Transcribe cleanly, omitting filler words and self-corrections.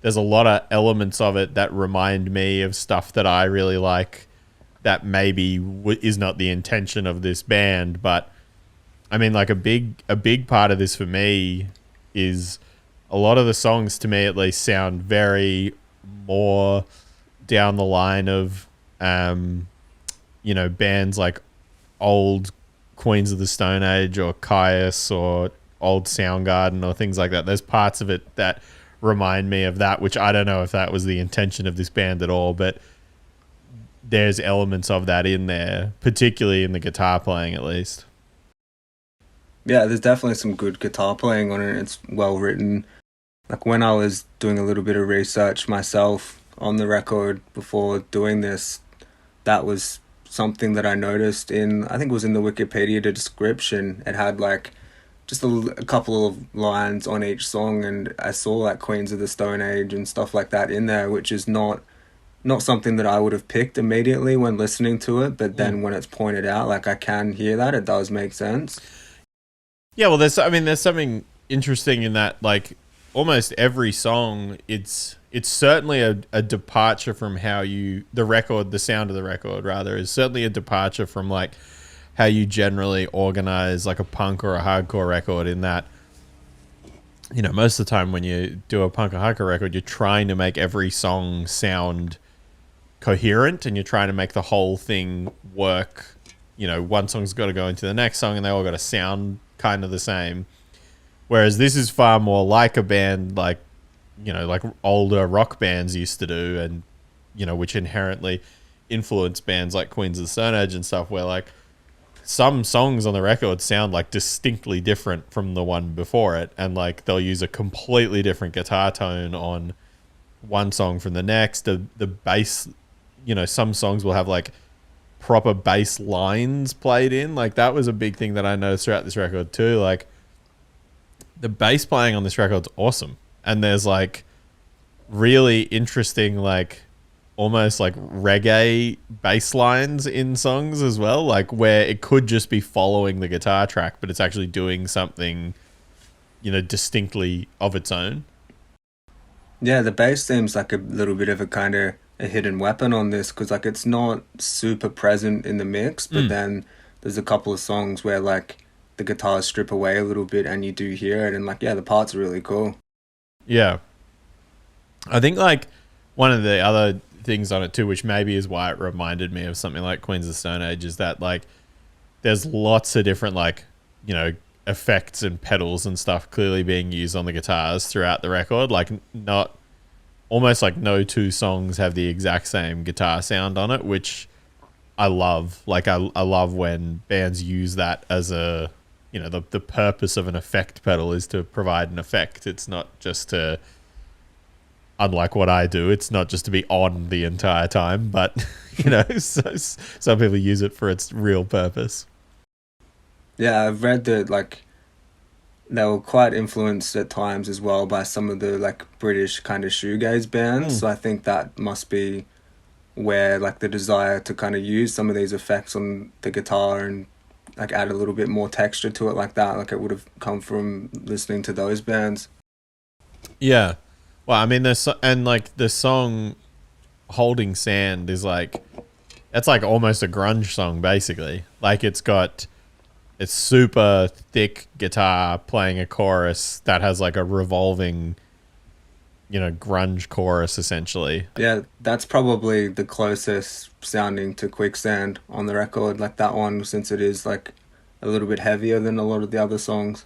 there's a lot of elements of it that remind me of stuff that I really like that maybe is not the intention of this band. But I mean, like a big part of this for me is a lot of the songs, to me at least, sound very more down the line of bands like old Queens of the Stone Age or Caius or old Soundgarden or things like that. There's parts of it that remind me of that, which I don't know if that was the intention of this band at all, but there's elements of that in there, particularly in the guitar playing at least. Yeah, there's definitely some good guitar playing on it. It's well written. Like when I was doing a little bit of research myself on the record before doing this, that was something that I noticed I think it was in the Wikipedia description. It had like just a couple of lines on each song, and I saw like Queens of the Stone Age and stuff like that in there, which is not something that I would have picked immediately when listening to it, but then when it's pointed out, like I can hear that, it does make sense. Yeah, well, there's something interesting in that, like almost every song, it's certainly a departure from how the sound of the record rather, is certainly a departure from like how you generally organize like a punk or a hardcore record, in that, most of the time when you do a punk or hardcore record, you're trying to make every song sound coherent and you're trying to make the whole thing work. One song's got to go into the next song and they all got to sound kind of the same. Whereas this is far more like a band like older rock bands used to do, and which inherently influence bands like Queens of the Stone Age and stuff, where like some songs on the record sound like distinctly different from the one before it, and like they'll use a completely different guitar tone on one song from the next. The bass, some songs will have like proper bass lines played in. Like that was a big thing that I noticed throughout this record too. Like the bass playing on this record's awesome, and there's like really interesting, like almost like reggae bass lines in songs as well, like where it could just be following the guitar track, but it's actually doing something, distinctly of its own. Yeah, the bass seems like a little bit of a kind of a hidden weapon on this, because like it's not super present in the mix, but then there's a couple of songs where like the guitars strip away a little bit and you do hear it, and like, yeah, the parts are really cool. Yeah. I think like one of the other things on it too, which maybe is why it reminded me of something like Queens of the Stone Age, is that like there's lots of different like, effects and pedals and stuff clearly being used on the guitars throughout the record. Like not almost like no two songs have the exact same guitar sound on it, which I love. Like I love when bands use that as a, the purpose of an effect pedal is to provide an effect. It's not just to, unlike what I do, it's not just to be on the entire time, but some people use it for its real purpose. Yeah, I've read that like they were quite influenced at times as well by some of the like British kind of shoegaze bands. So I think that must be where like the desire to kind of use some of these effects on the guitar and like add a little bit more texture to it like that, like it would have come from listening to those bands. Yeah. Well, I mean, and like the song Holding Sand is like, that's like almost a grunge song basically. Like it's super thick guitar playing a chorus that has like a revolving, grunge chorus essentially. Yeah, that's probably the closest sounding to Quicksand on the record, like that one, since it is like a little bit heavier than a lot of the other songs.